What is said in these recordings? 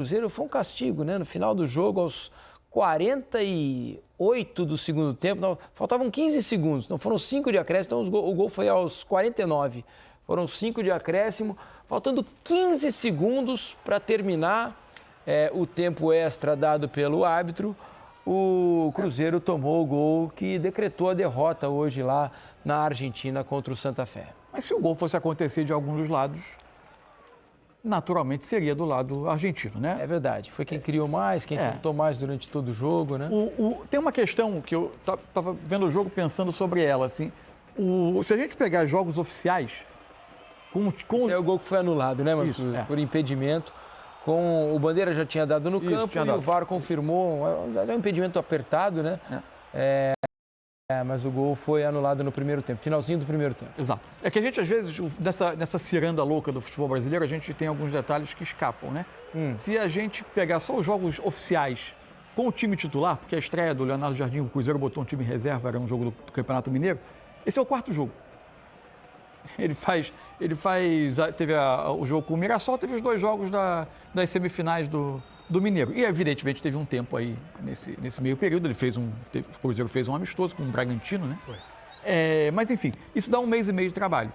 Cruzeiro foi um castigo, né? No final do jogo, aos 48 do segundo tempo, não, faltavam 15 segundos, não foram 5 de acréscimo, então o gol foi aos 49. Foram 5 de acréscimo, faltando 15 segundos para terminar o tempo extra dado pelo árbitro. O Cruzeiro tomou o gol que decretou a derrota hoje lá na Argentina contra o Santa Fé. Mas se o gol fosse acontecer de algum dos lados, naturalmente seria do lado argentino, né? É verdade. Foi quem criou mais, quem tentou mais durante todo o jogo, né? Tem uma questão que eu estava vendo o jogo pensando sobre ela, assim. Se a gente pegar jogos oficiais... Esse é o gol que foi anulado, né, Mansur? Isso, por impedimento. O Bandeira já tinha dado no campo e o VAR confirmou. É um impedimento apertado, né? Mas o gol foi anulado no primeiro tempo, finalzinho do primeiro tempo. Exato. É que a gente, às vezes, nessa ciranda louca do futebol brasileiro, a gente tem alguns detalhes que escapam, né? Se a gente pegar só os jogos oficiais com o time titular, porque a estreia do Leonardo Jardim, o Cruzeiro botou um time em reserva, era um jogo do Campeonato Mineiro, esse é o quarto jogo. Teve o jogo com o Mirassol, teve os 2 jogos das semifinais do Mineiro. E, evidentemente, teve um tempo aí nesse meio período. O Cruzeiro fez um amistoso com o Bragantino, né? Foi. Mas, enfim, isso dá 1 mês e meio de trabalho.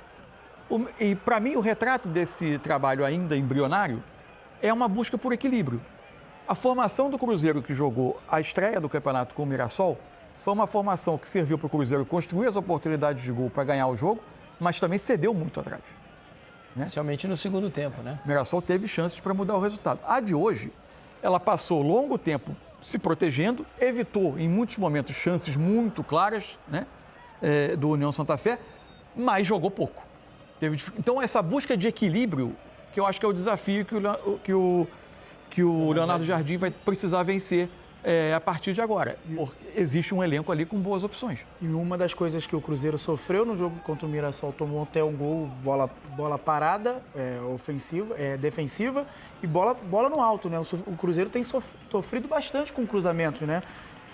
E, para mim, o retrato desse trabalho ainda embrionário é uma busca por equilíbrio. A formação do Cruzeiro que jogou a estreia do campeonato com o Mirassol foi uma formação que serviu para o Cruzeiro construir as oportunidades de gol para ganhar o jogo, mas também cedeu muito atrás. Né? Especialmente no segundo tempo, né? O Mirassol teve chances para mudar o resultado. A de hoje, ela passou longo tempo se protegendo, evitou em muitos momentos chances muito claras, né, do União Santa Fé, mas jogou pouco. Então, essa busca de equilíbrio, que eu acho que é o desafio que o Leonardo Jardim vai precisar vencer a partir de agora. Porque existe um elenco ali com boas opções. E uma das coisas que o Cruzeiro sofreu no jogo contra o Mirassol, tomou até um gol, bola parada, defensiva, e bola no alto, né? O Cruzeiro tem sofrido bastante com cruzamentos, né?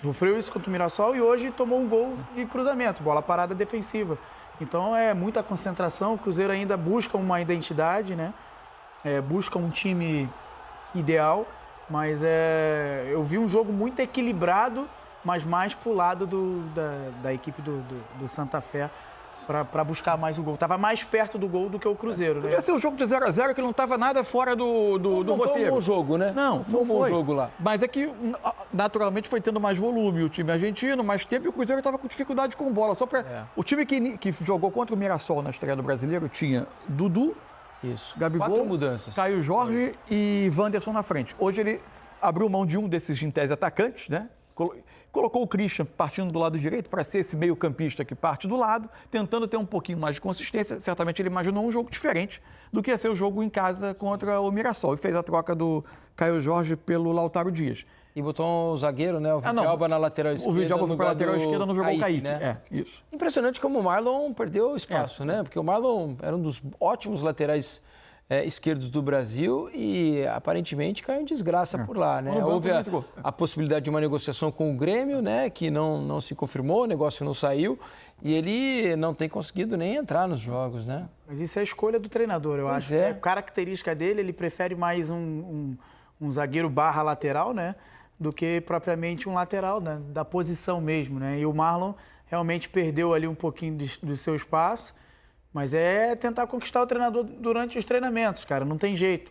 Sofreu isso contra o Mirassol e hoje tomou um gol de cruzamento, bola parada defensiva. Então é muita concentração, o Cruzeiro ainda busca uma identidade, né? Busca um time ideal. Mas eu vi um jogo muito equilibrado, mas mais pro lado da equipe do Santa Fé para buscar mais o gol. Estava mais perto do gol do que o Cruzeiro, né? Podia ser um jogo de 0-0 que não estava nada fora do roteiro. Foi um bom jogo, né? Não foi um bom jogo lá. Mas é que, naturalmente, foi tendo mais volume o time argentino, mais tempo, e o Cruzeiro estava com dificuldade com bola. O time que jogou contra o Mirassol na estreia do Brasileiro tinha Dudu, Gabigol, 4 mudanças. Caio Jorge e Wanderson na frente. Hoje ele abriu mão de um desses, em tese, atacantes, né? Colocou o Christian partindo do lado direito para ser esse meio-campista que parte do lado, tentando ter um pouquinho mais de consistência. Certamente ele imaginou um jogo diferente do que ia ser o jogo em casa contra o Mirassol. E fez a troca do Caio Jorge pelo Lautaro Dias. E botou o zagueiro, né? O Vidalba na lateral esquerda. O Vidalba foi para a lateral esquerda, não jogou o Kaique, né? Isso. Impressionante como o Marlon perdeu espaço, né? Porque o Marlon era um dos ótimos laterais esquerdos do Brasil e aparentemente caiu em desgraça por lá, né? Houve a possibilidade de uma negociação com o Grêmio, né? Que não se confirmou, o negócio não saiu e ele não tem conseguido nem entrar nos jogos, né? Mas isso é a escolha do treinador, eu acho. A característica dele, ele prefere mais um zagueiro barra lateral, né? Do que propriamente um lateral, né? Da posição mesmo, né? E o Marlon realmente perdeu ali um pouquinho do seu espaço. Mas é tentar conquistar o treinador durante os treinamentos, cara, não tem jeito.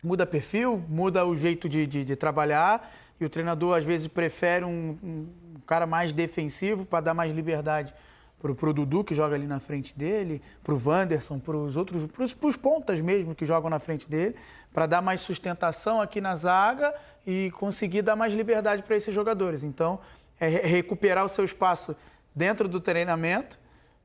Muda perfil, muda o jeito de trabalhar e o treinador às vezes prefere um cara mais defensivo para dar mais liberdade pro Dudu, que joga ali na frente dele, pro Wanderson, pros pontas mesmo que jogam na frente dele, para dar mais sustentação aqui na zaga e conseguir dar mais liberdade para esses jogadores. Então, é recuperar o seu espaço dentro do treinamento.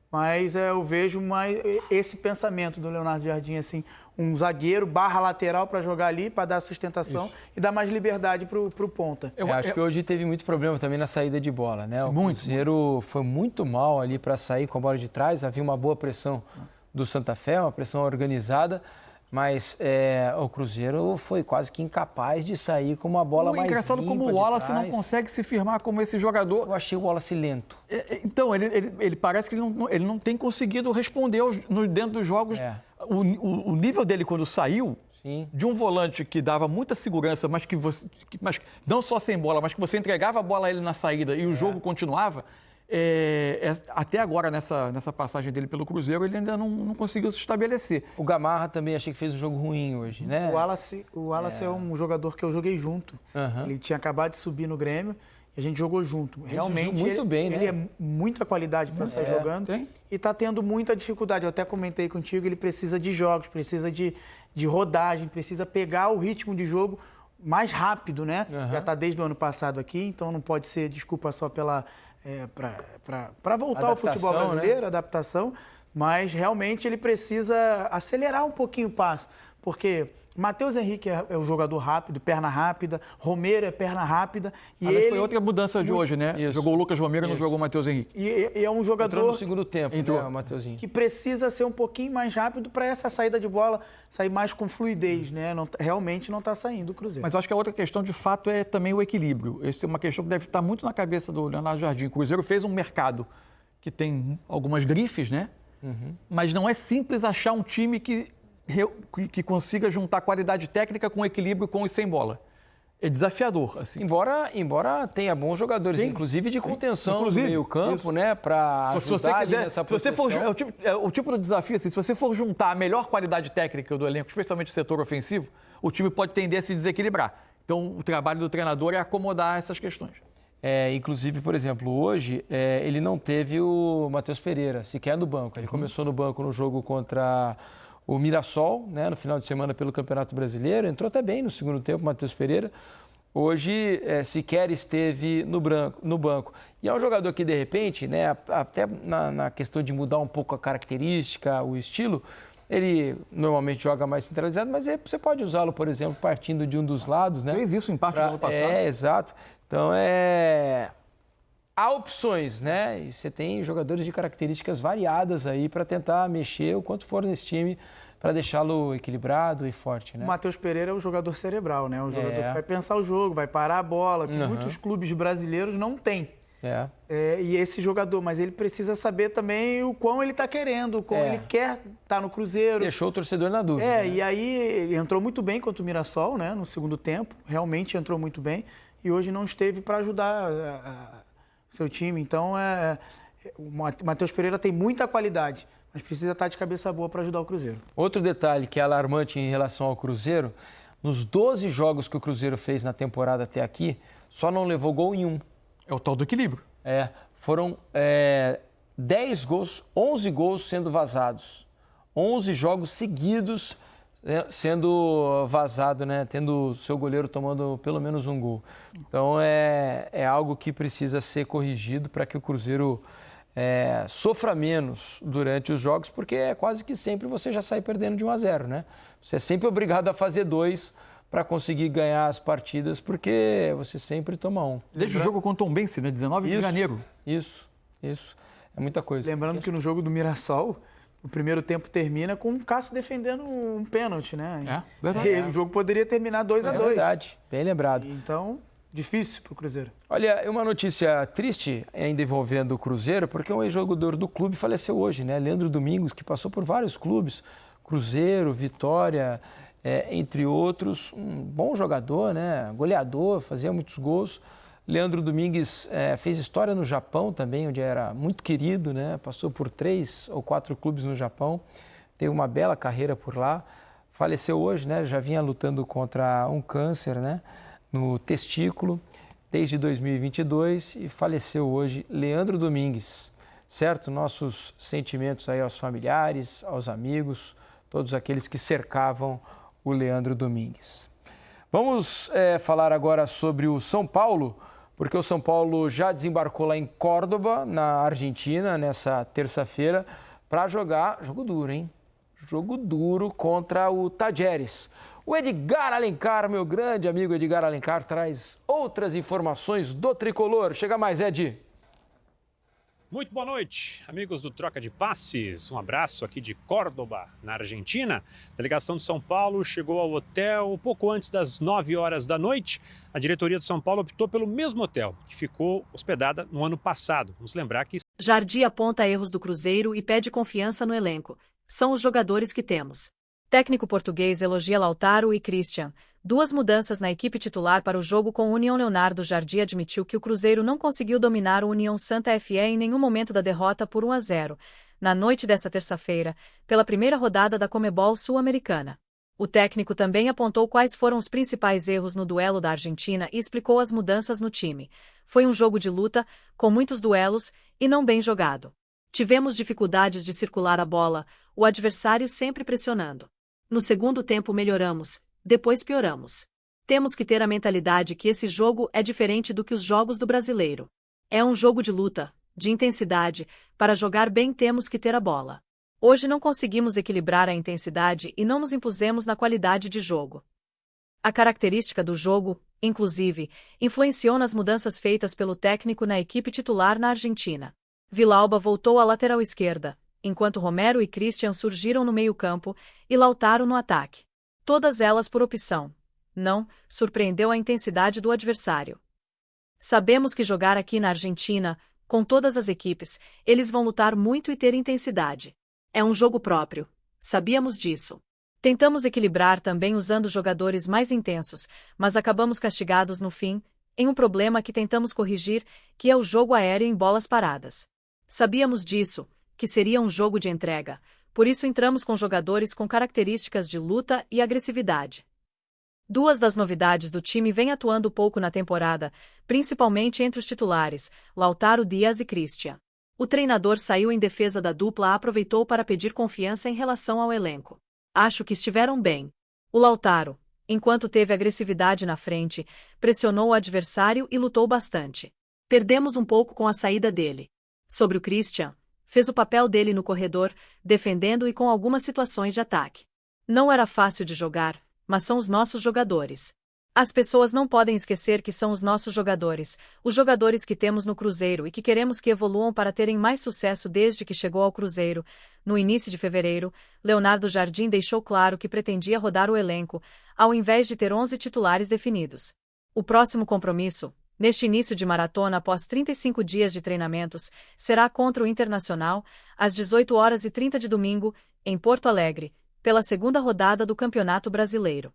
Mas eu vejo mais esse pensamento do Leonardo Jardim, assim, um zagueiro barra lateral para jogar ali, para dar sustentação e dar mais liberdade para o ponta. Eu acho que hoje teve muito problema também na saída de bola, né? O Cruzeiro foi muito mal ali para sair com a bola de trás, havia uma boa pressão do Santa Fé, uma pressão organizada, mas o Cruzeiro foi quase que incapaz de sair com uma bola mais limpa. Engraçado como o Wallace não consegue se firmar como esse jogador. Eu achei o Wallace lento. Então, ele parece que ele não tem conseguido responder dentro dos jogos. O nível dele quando saiu Sim. de um volante que dava muita segurança, mas mas não só sem bola, mas que você entregava a bola a ele na saída e o jogo continuava, até agora, nessa passagem dele pelo Cruzeiro, ele ainda não conseguiu se estabelecer. O Gamarra também achei que fez um jogo ruim hoje, né? O Wallace é um jogador que eu joguei junto. Ele tinha acabado de subir no Grêmio e a gente jogou junto. Realmente, muito bem, né? Ele é muita qualidade para sair jogando e está tendo muita dificuldade. Eu até comentei contigo, ele precisa de jogos, precisa de rodagem, precisa pegar o ritmo de jogo mais rápido, né? Já está desde o ano passado aqui, então não pode ser desculpa só para voltar ao futebol brasileiro, né? Adaptação, mas realmente ele precisa acelerar um pouquinho o passo, porque Matheus Henrique é um jogador rápido, perna rápida, Romero é perna rápida. E ele foi outra mudança de hoje, né? Isso. Jogou o Lucas Romero e não jogou o Matheus Henrique. E é um jogador entrou no segundo tempo, né, o Matheusinho, que precisa ser um pouquinho mais rápido para essa saída de bola sair mais com fluidez, né? Realmente não está saindo o Cruzeiro. Mas eu acho que a outra questão, de fato, é também o equilíbrio. Essa é uma questão que deve estar muito na cabeça do Leonardo Jardim. O Cruzeiro fez um mercado que tem algumas grifes, né? Mas não é simples achar um time que consiga juntar qualidade técnica com equilíbrio com e sem bola. É desafiador, assim. Embora tenha bons jogadores, inclusive de contenção no meio-campo, né? Para ajudar nessa proteção. O tipo de desafio, assim, se você for juntar a melhor qualidade técnica do elenco, especialmente o setor ofensivo, o time pode tender a se desequilibrar. Então, o trabalho do treinador é acomodar essas questões. Inclusive, por exemplo, hoje ele não teve o Matheus Pereira sequer no banco. Ele começou no banco no jogo contra o Mirassol, né, no final de semana pelo Campeonato Brasileiro. Entrou até bem no segundo tempo, o Matheus Pereira. Hoje sequer esteve no banco. E é um jogador que, de repente, né, até na questão de mudar um pouco a característica, o estilo, ele normalmente joga mais centralizado, mas você pode usá-lo, por exemplo, partindo de um dos lados, né? Fez isso em parte do ano passado. Exato. Então, há opções, né? E você tem jogadores de características variadas aí para tentar mexer o quanto for nesse time para deixá-lo equilibrado e forte, né? O Matheus Pereira é um jogador cerebral, né? Um jogador que vai pensar o jogo, vai parar a bola, que muitos clubes brasileiros não têm. E esse jogador, mas ele precisa saber também o quão ele está querendo, o quão ele quer estar no Cruzeiro. Deixou o torcedor na dúvida. Né? E aí ele entrou muito bem contra o Mirassol, né? No segundo tempo, realmente entrou muito bem. E hoje não esteve para ajudar seu time. Então, o Matheus Pereira tem muita qualidade, mas precisa estar de cabeça boa para ajudar o Cruzeiro. Outro detalhe que é alarmante em relação ao Cruzeiro, nos 12 jogos que o Cruzeiro fez na temporada até aqui, só não levou gol em um. É o tal do equilíbrio. Foram 10 gols, 11 gols sendo vazados. 11 jogos seguidos sendo vazado, né? Tendo seu goleiro tomando pelo menos um gol. Então é algo que precisa ser corrigido para que o Cruzeiro sofra menos durante os jogos, porque é quase que sempre você já sai perdendo de 1-0, né? Você é sempre obrigado a fazer 2 para conseguir ganhar as partidas, porque você sempre toma 1. Desde o jogo contra o Tombense, né? 19 de janeiro. Isso. É muita coisa. Lembrando que no jogo do Mirassol, o primeiro tempo termina com o Cássio defendendo um pênalti, né? Verdade. O jogo poderia terminar 2-2. É verdade, bem lembrado. Então, difícil para o Cruzeiro. Olha, uma notícia triste ainda envolvendo o Cruzeiro, porque um ex-jogador do clube faleceu hoje, né? Leandro Domingos, que passou por vários clubes, Cruzeiro, Vitória, entre outros. Um bom jogador, né? Goleador, fazia muitos gols. Leandro Domingues fez história no Japão também, onde era muito querido, né? Passou por 3 ou 4 clubes no Japão, teve uma bela carreira por lá. Faleceu hoje, né? Já vinha lutando contra um câncer, né? No testículo, desde 2022, e faleceu hoje Leandro Domingues, certo? Nossos sentimentos aí aos familiares, aos amigos, todos aqueles que cercavam o Leandro Domingues. Vamos falar agora sobre o São Paulo, porque o São Paulo já desembarcou lá em Córdoba, na Argentina, nessa terça-feira, para jogar, jogo duro, hein? Jogo duro contra o Tajeres. O Edgar Alencar, meu grande amigo Edgar Alencar, traz outras informações do Tricolor. Chega mais, Ed. Muito boa noite, amigos do Troca de Passes. Um abraço aqui de Córdoba, na Argentina. A delegação de São Paulo chegou ao hotel pouco antes das 9 horas da noite. A diretoria de São Paulo optou pelo mesmo hotel, que ficou hospedada no ano passado. Vamos lembrar que... Jardim aponta erros do Cruzeiro e pede confiança no elenco. São os jogadores que temos. Técnico português elogia Lautaro e Christian. Duas mudanças na equipe titular para o jogo com o União. Leonardo Jardim admitiu que o Cruzeiro não conseguiu dominar o União Santa Fé em nenhum momento da derrota por 1-0, na noite desta terça-feira, pela primeira rodada da Conmebol Sul-Americana. O técnico também apontou quais foram os principais erros no duelo da Argentina e explicou as mudanças no time. Foi um jogo de luta, com muitos duelos, e não bem jogado. Tivemos dificuldades de circular a bola, o adversário sempre pressionando. No segundo tempo melhoramos, depois pioramos. Temos que ter a mentalidade que esse jogo é diferente do que os jogos do brasileiro. É um jogo de luta, de intensidade, para jogar bem temos que ter a bola. Hoje não conseguimos equilibrar a intensidade e não nos impusemos na qualidade de jogo. A característica do jogo, inclusive, influenciou nas mudanças feitas pelo técnico na equipe titular na Argentina. Villalba voltou à lateral esquerda, enquanto Romero e Christian surgiram no meio-campo e Lautaro no ataque. Todas elas por opção. Não surpreendeu a intensidade do adversário. Sabemos que jogar aqui na Argentina, com todas as equipes, eles vão lutar muito e ter intensidade. É um jogo próprio. Sabíamos disso. Tentamos equilibrar também usando jogadores mais intensos, mas acabamos castigados no fim, em um problema que tentamos corrigir, que é o jogo aéreo em bolas paradas. Sabíamos disso, que seria um jogo de entrega, por isso entramos com jogadores com características de luta e agressividade. Duas das novidades do time vêm atuando pouco na temporada, principalmente entre os titulares, Lautaro Dias e Christian. O treinador saiu em defesa da dupla e aproveitou para pedir confiança em relação ao elenco. Acho que estiveram bem. O Lautaro, enquanto teve agressividade na frente, pressionou o adversário e lutou bastante. Perdemos um pouco com a saída dele. Sobre o Christian, fez o papel dele no corredor, defendendo e com algumas situações de ataque. Não era fácil de jogar, mas são os nossos jogadores. As pessoas não podem esquecer que são os nossos jogadores, os jogadores que temos no Cruzeiro e que queremos que evoluam para terem mais sucesso desde que chegou ao Cruzeiro. No início de fevereiro, Leonardo Jardim deixou claro que pretendia rodar o elenco, ao invés de ter 11 titulares definidos. O próximo compromisso, neste início de maratona após 35 dias de treinamentos, será contra o Internacional, às 18h30 de domingo, em Porto Alegre, pela segunda rodada do Campeonato Brasileiro.